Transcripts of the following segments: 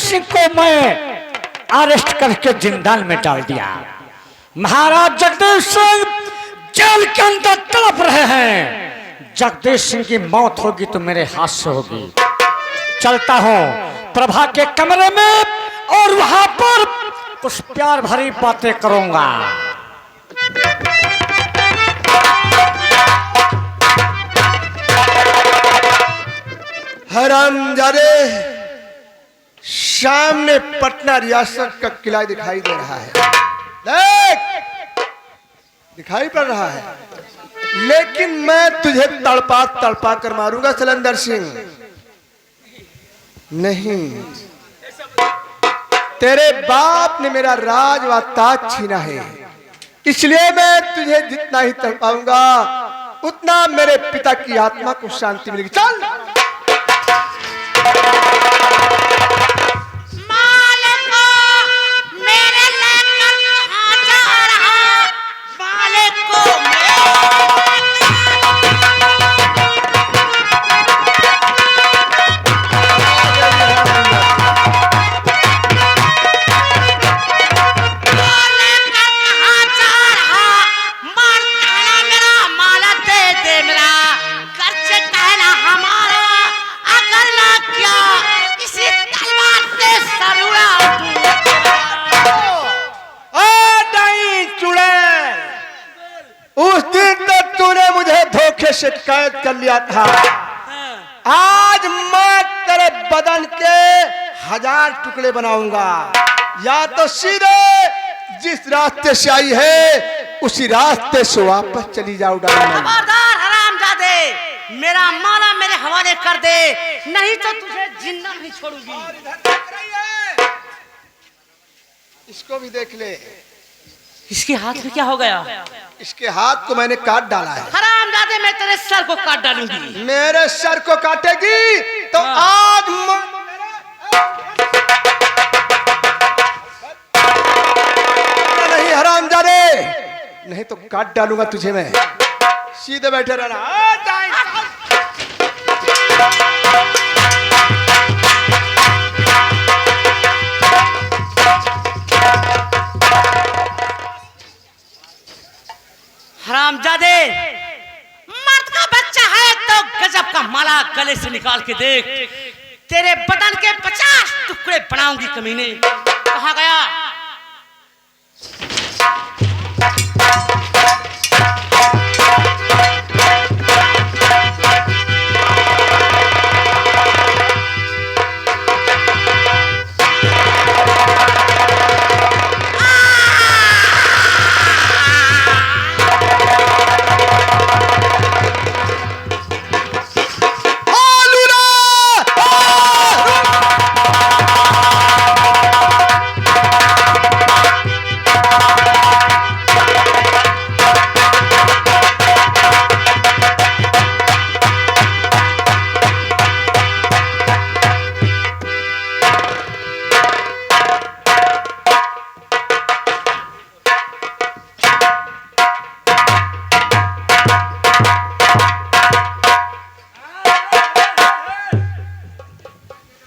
सिंह को मैं अरेस्ट करके जिंदाल में डाल दिया। महाराज जगदीश सिंह जेल के अंदर तड़प रहे हैं। जगदीश सिंह की मौत होगी तो मेरे हाथ से होगी। चलता हूं प्रभा के कमरे में और वहां पर कुछ प्यार भरी बातें करूंगा। हरामजादे, सामने पटना रियासत का किला दिखाई दे रहा है। देख, दिखाई पड़ रहा है, लेकिन मैं तुझे तड़पा तड़पा कर मारूंगा सलंदर सिंह। नहीं, तेरे बाप ने मेरा राज व ताज छीना है, इसलिए मैं तुझे जितना ही तड़पाऊंगा उतना मेरे पिता की आत्मा को शांति मिलेगी। चल से कैद कर लिया था। आज मैं तेरे बदन के 1000 टुकड़े बनाऊंगा। या तो सीधे जिस रास्ते से आई है उसी रास्ते से वापस चली जाओ। खबरदार हरामजादे, मेरा माला मेरे हवाले कर दे, नहीं तो तुझे जिंदा नहीं छोड़ूंगी। इसको भी देख ले। इसके हाथ में क्या हो गया? इसके हाथ को मैंने काट डाला है। हरामजादे, मैं तेरे सर को काट डालूंगी। मेरे सर को काटेगी तो आज नहीं हरामजादे, नहीं तो काट डालूंगा तुझे मैं। सीधे बैठे रहना। हरामजादे, मर्द का बच्चा है तो गजब का माला गले से निकाल के देख। तेरे बदन के 50 टुकड़े बनाऊंगी कमीने। कहाँ गया?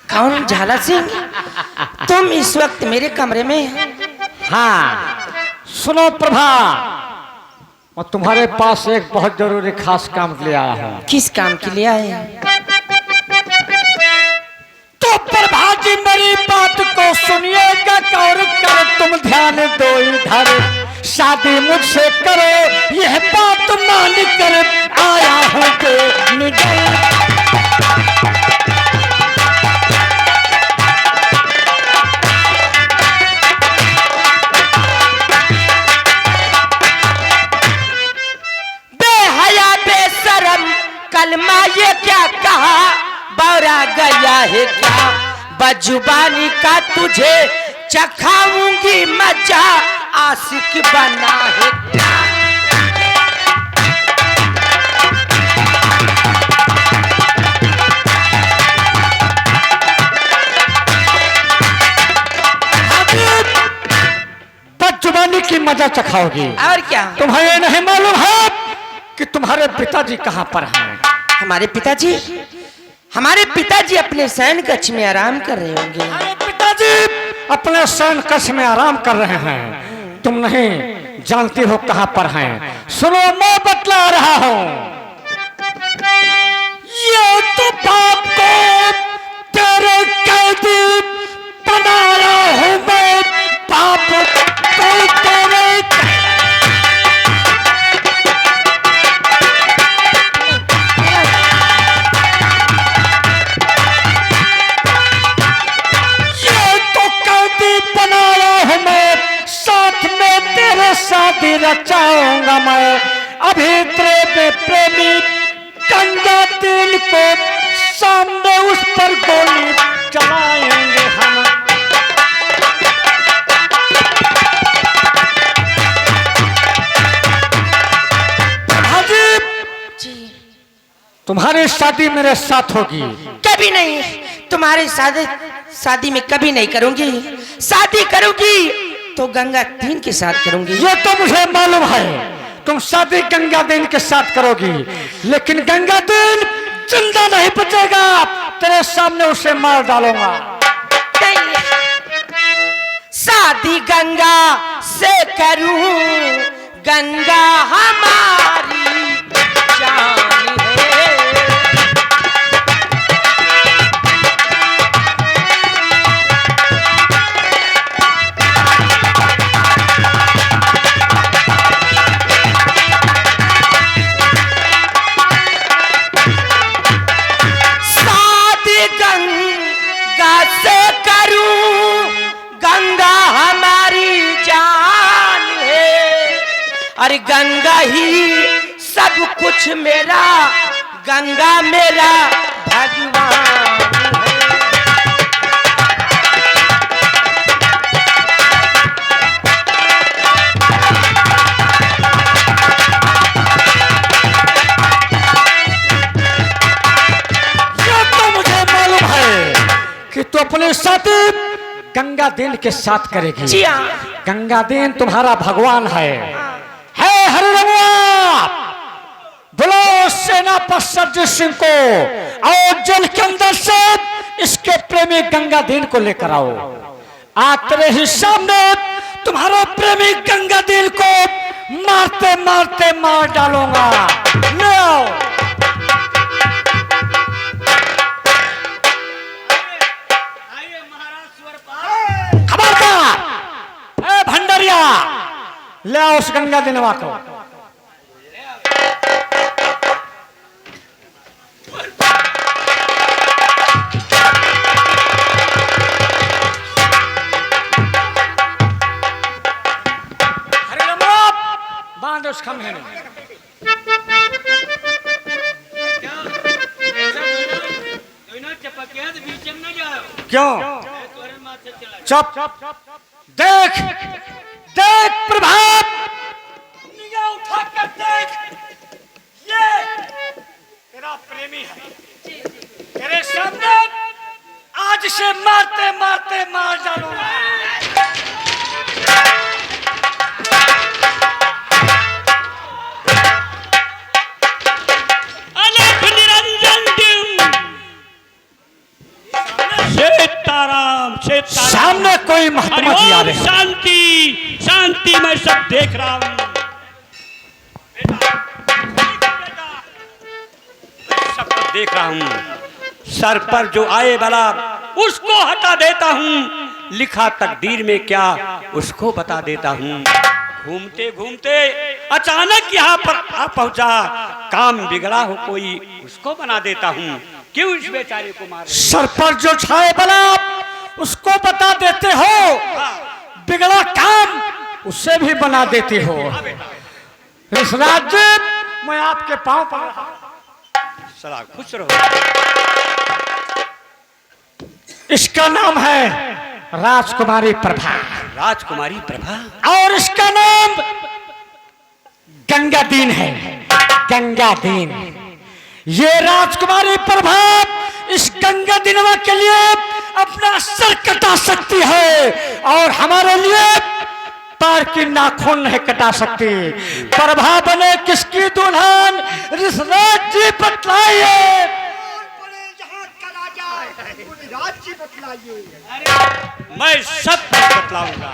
कौन? झाला सिंह, तुम इस वक्त मेरे कमरे में? हाँ, सुनो प्रभा, मैं तुम्हारे पास एक बहुत जरूरी खास काम के लिए आया हूँ। किस काम के लिए आए? तो प्रभा जी मेरी बात को सुनिएगा, गौर कर तुम ध्यान दो इधर। शादी मुझसे करो, यह बात मान कर आया हूँ के निडर। कलमा ये क्या कहा, बौरा गया है क्या? बजुबानी का तुझे चखाऊंगी मजा, आशिक बना है क्या? बजुबानी की मजा चखाओगी? और क्या? तुम्हें नहीं मालूम है कि तुम्हारे पिताजी कहाँ पर हैं? हमारे पिताजी अपने शयन कक्ष में आराम कर रहे होंगे। अरे पिताजी अपने शयन कक्ष में आराम कर रहे हैं। तुम नहीं जानती हो कहां पर हैं। सुनो, मैं बतला रहा हूं। ये तो बाप को तेरे कैदी बनाया हूं मैं, बाप को तेरे। शादी रचाऊंगा मैं। अभी तेरे प्रेमी गंगा दिल को सामने उस पर गोली चलाएंगे हम। जी तुम्हारी शादी मेरे साथ होगी। कभी नहीं, तुम्हारी शादी में कभी नहीं करूंगी। शादी करूंगी तो गंगा दीन के साथ करूंगी। ये तो मुझे मालूम है, तुम शादी गंगा दीन के साथ करोगी, लेकिन गंगा दीन जिंदा नहीं बचेगा। तेरे सामने उसे मार डालूंगा। शादी गंगा से करूं, गंगा हमारी जान है। अरे गंगा ही सब कुछ मेरा, गंगा मेरा भगवान है। ये तो मुझे मालूम है कि तू अपने साथ गंगा दीन के साथ करेगी। जी हाँ, गंगा दीन तुम्हारा भगवान है हरे रघुआ। बुलाओ सेनापति सरजीत सिंह को और जेल के अंदर से इसके प्रेमी गंगा दीन को लेकर आओ। आज तेरे ही सामने तुम्हारे प्रेमी गंगा दीन को मारते मारते मार डालूंगा। ले आओ। खबरदार, ए भंडरिया, ले आओ उस गंगा दिनवा को। अरे बांध उस खम्भे में। क्यों? चुप। देख देख प्रभात, निगाह उठा कर देख। ये तेरा प्रेमी है। तेरे सामने आज से मारते मारते मार डालूंगा। सामने कोई महात्मा जी आ रहे हैं। शांति शांति, मैं सब देख रहा हूं। सब कुछ देख रहा हूं। सर पर जो आए वाला उसको हटा देता हूं। लिखा तकदीर में क्या उसको बता देता हूं। घूमते घूमते अचानक यहाँ पर आ पहुंचा। काम बिगड़ा हो कोई उसको बना देता हूं। क्यों इस बेचारे को मार? सर पर जो छाए वाला उसको बता देते हो, बिगड़ा काम उससे भी बना देते हो। इस राज्य मैं आपके पांव पर। सलाम, खुश रहो। इसका नाम है राजकुमारी प्रभा। राजकुमारी प्रभा। और इसका नाम गंगा दीन है। गंगा दीन। ये राजकुमारी प्रभा इस गंगा दिनवा के लिए अपना सर कटा सकती है और हमारे लिए पैर की नाखून नहीं कटा सकती। प्रभा बने किसकी दुल्हन? ऋषराज जी बतलाइए। राज्य बतलाइए। मैं सब कुछ बतलाऊंगा,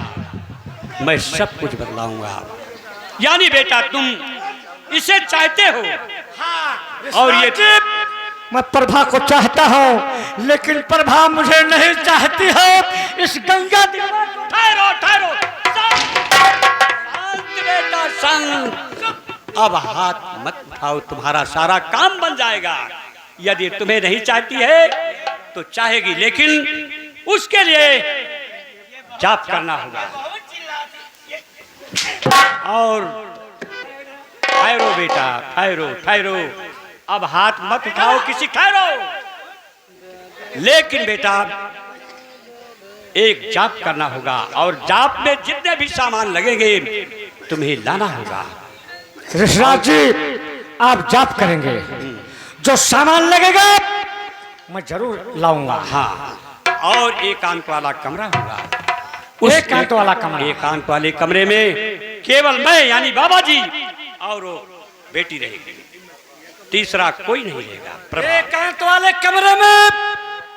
मैं सब कुछ बतलाऊंगा। यानी बेटा तुम इसे चाहते हो और ये मैं प्रभा को चाहता हूँ, लेकिन प्रभा मुझे नहीं चाहती है। इस गंगा ठहरो ठहरो, शांत बेटा शांत। अब हाथ मत उठाओ, तुम्हारा सारा काम बन जाएगा। यदि तुम्हें नहीं चाहती है तो चाहेगी, लेकिन उसके लिए जाप करना होगा। और ठहरो बेटा, ठहरो ठहरो, अब हाथ मत उठाओ, किसी ठहरो। लेकिन बेटा एक जाप करना होगा, और जाप में जितने भी सामान लगेंगे तुम्हें लाना होगा। ऋषिराज जी आप जाप करेंगे, जो सामान लगेगा मैं जरूर लाऊंगा। हाँ, और एकांत वाला कमरा होगा। एकांत वाला कमरा, एकांत वाले कमरे में केवल मैं यानी बाबा जी और वो बेटी रहेगी, तीसरा कोई नहीं रहेगा। एकांत वाले कमरे में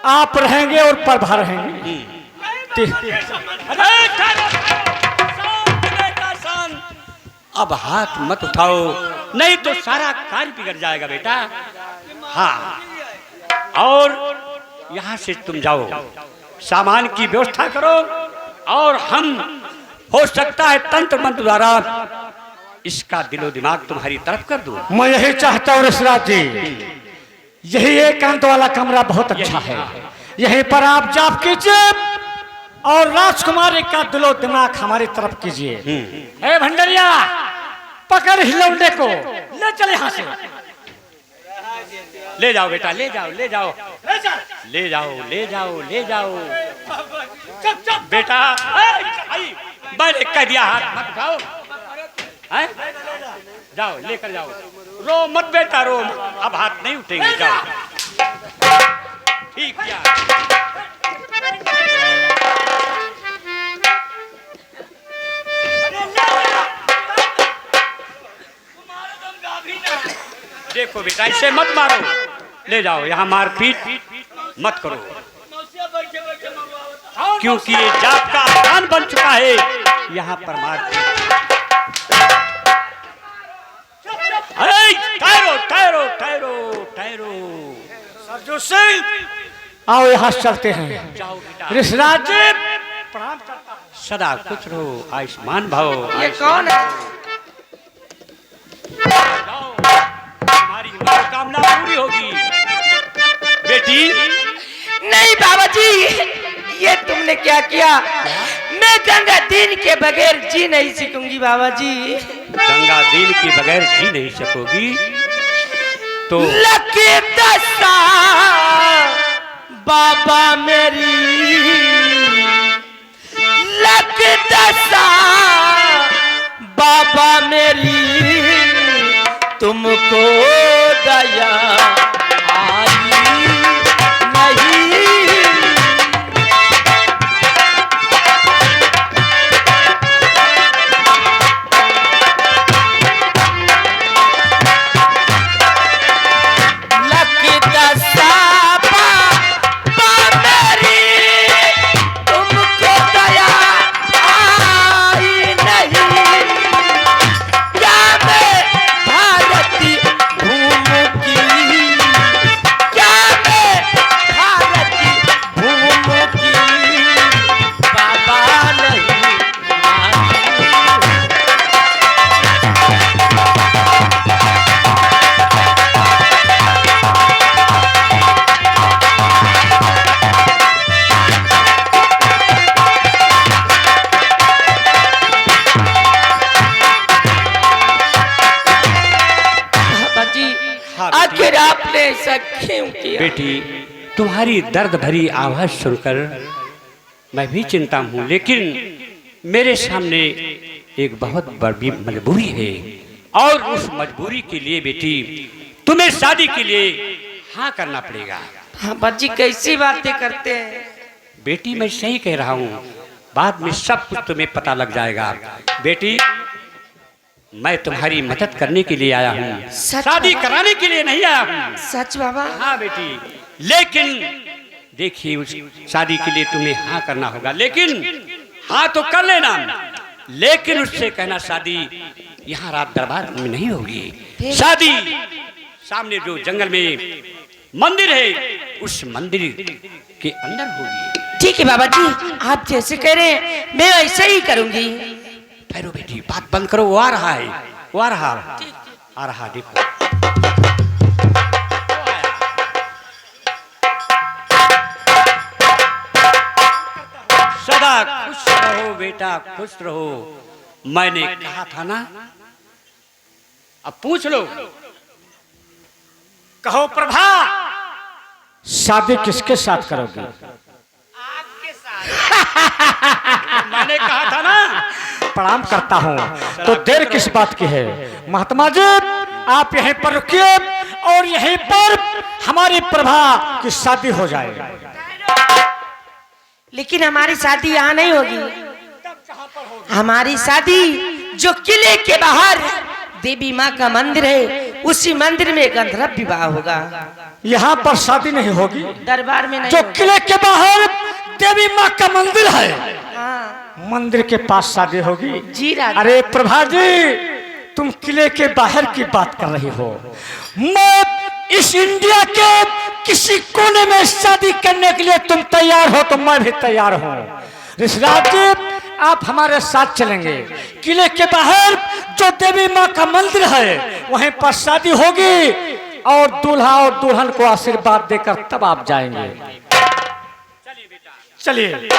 आप रहेंगे और प्रभा रहेंगे। अरे ठहरो, शांत बेटा शांत। अब हाथ मत उठाओ, नहीं तो सारा कार्य बिगड़ जाएगा बेटा। हाँ, और यहाँ से तुम जाओ, सामान की व्यवस्था करो, और हम हो सकता है तंत्र मंत्र द्वारा इसका दिलो दिमाग तुम्हारी तरफ कर दूं। मैं यही चाहता हूँ ऋषिराज जी, यही एकांत वाला कमरा बहुत अच्छा है, यहीं पर आप जाप कीजिए और राजकुमारी का दिलो दिमाग हमारी तरफ कीजिए। ए भंडरिया, पकड़ हिलौंडे को, ले चले यहाँ से। ले जाओ बेटा, ले जाओ ले जाओ ले जाओ ले जाओ ले जाओ बेटा। मैंने कह दिया हाथ मत उठाओ, जाओ लेकर जाओ। रो मत बेटा, रो मत, अब हाथ नहीं उठेंगे, जाओ। ठीक क्या? देखो बेटा, इसे मत मारो, ले जाओ। यहाँ मारपीट मत करो, क्योंकि ये जाप का स्थान बन चुका है। यहाँ पर मारपीट। ठहरो ठहरो ठहरो ठहरो। सरजू सिंह, आओ यहाँ चलते हैं। जाओ बेटा, ऋषिराज जी सदा कुछ रहो, आयुष्मान भव। ये कौन है? जाओ, तुम्हारी मनोकामना पूरी होगी बेटी। नहीं बाबा जी, ये तुमने क्या किया? मैं गंगा दीन के बगैर जी नहीं सीखूंगी बाबा जी। गंगा दीन के बगैर जी नहीं सकोगी तो लकी दशा बाबा मेरी, लकी दशा बाबा मेरी, तुमको दया आई नहीं। आखिर आपने ऐसा क्यों किया? बेटी, तुम्हारी दर्द भरी आवाज सुनकर मैं भी चिंता हूँ, लेकिन मेरे सामने एक बहुत बड़ी मजबूरी है, और उस मजबूरी के लिए बेटी तुम्हें शादी के लिए हाँ करना पड़ेगा। हाँ बाजी, कैसी बातें करते हैं? बेटी मैं सही कह रहा हूँ, बाद में सब कुछ तुम्हें पता लग जाएगा। बेटी, मैं तुम्हारी मदद करने के लिए आया हूँ, शादी कराने के लिए नहीं आया हूँ। सच बाबा? हाँ बेटी, लेकिन देखिए उस शादी के लिए तुम्हें हाँ करना होगा, लेकिन हाँ तो कर लेना, लेकिन उससे कहना शादी यहाँ रात दरबार में नहीं होगी, शादी सामने जो जंगल में मंदिर है उस मंदिर के अंदर होगी। ठीक है बाबा जी, आप जैसे कह रहे हैं मैं ऐसे ही करूंगी। ठहरो बेटी, बात बंद करो, वो आ रहा है, वो आ रहा देखो। सदा खुश रहो बेटा, खुश रहो, मैंने कहा था ना। अब पूछ लो, कहो प्रभा, शादी किसके साथ करोगे? मैंने कहा था ना। प्रणाम करता हूँ, तो देर किस बात की है? महात्मा जी आप यहीं पर रुकिए और यहीं पर हमारी प्रभा की शादी हो जाए। लेकिन हमारी शादी यहाँ नहीं होगी, हमारी शादी जो किले के बाहर देवी माँ का मंदिर है उसी मंदिर में गंधर्व विवाह होगा। यहाँ पर शादी नहीं होगी, दरबार में नहीं जो होगा। किले के बाहर देवी माँ का मंदिर है, हाँ मंदिर के पास शादी होगी। जी राजा। अरे प्रभा जी, तुम किले के बाहर की बात कर रही हो, मैं इस इंडिया के किसी कोने में शादी करने के लिए तुम तैयार हो तो मैं भी तैयार हूँ। ऋषिराज जी आप हमारे साथ चलेंगे, किले के बाहर जो देवी माँ का मंदिर है वहीं पर शादी होगी और दूल्हा और दुल्हन को आशीर्वाद देकर तब आप जाएंगे। चलिए।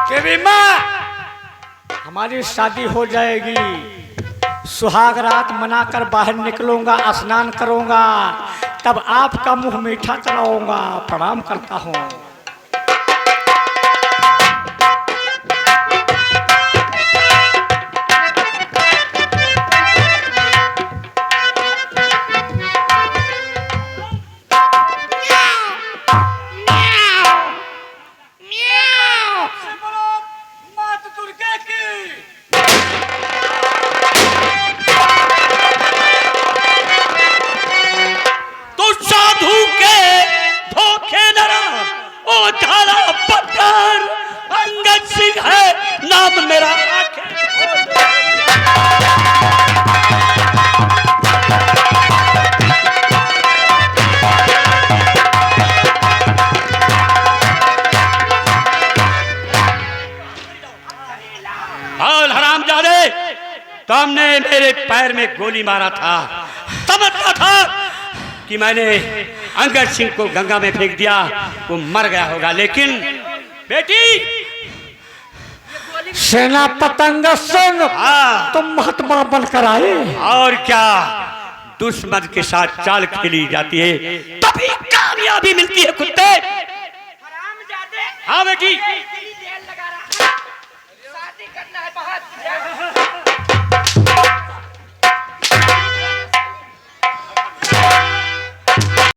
देवी माँ, हमारी शादी हो जाएगी, सुहाग रात मनाकर बाहर निकलूंगा, स्नान करूंगा, तब आपका मुंह मीठा कराऊंगा। प्रणाम करता हूँ। तुमने मेरे पैर में गोली मारा था, समझता था कि मैंने अंगद सिंह को गंगा में फेंक दिया, वो मर गया होगा, लेकिन बेटी सेना पतंग सिंह तुम महात्मा बनकर आए। और क्या, दुश्मन के साथ चाल खेली जाती है तभी कामयाबी मिलती है कुत्ते। हाँ बेटी, शादी करना है बहुत।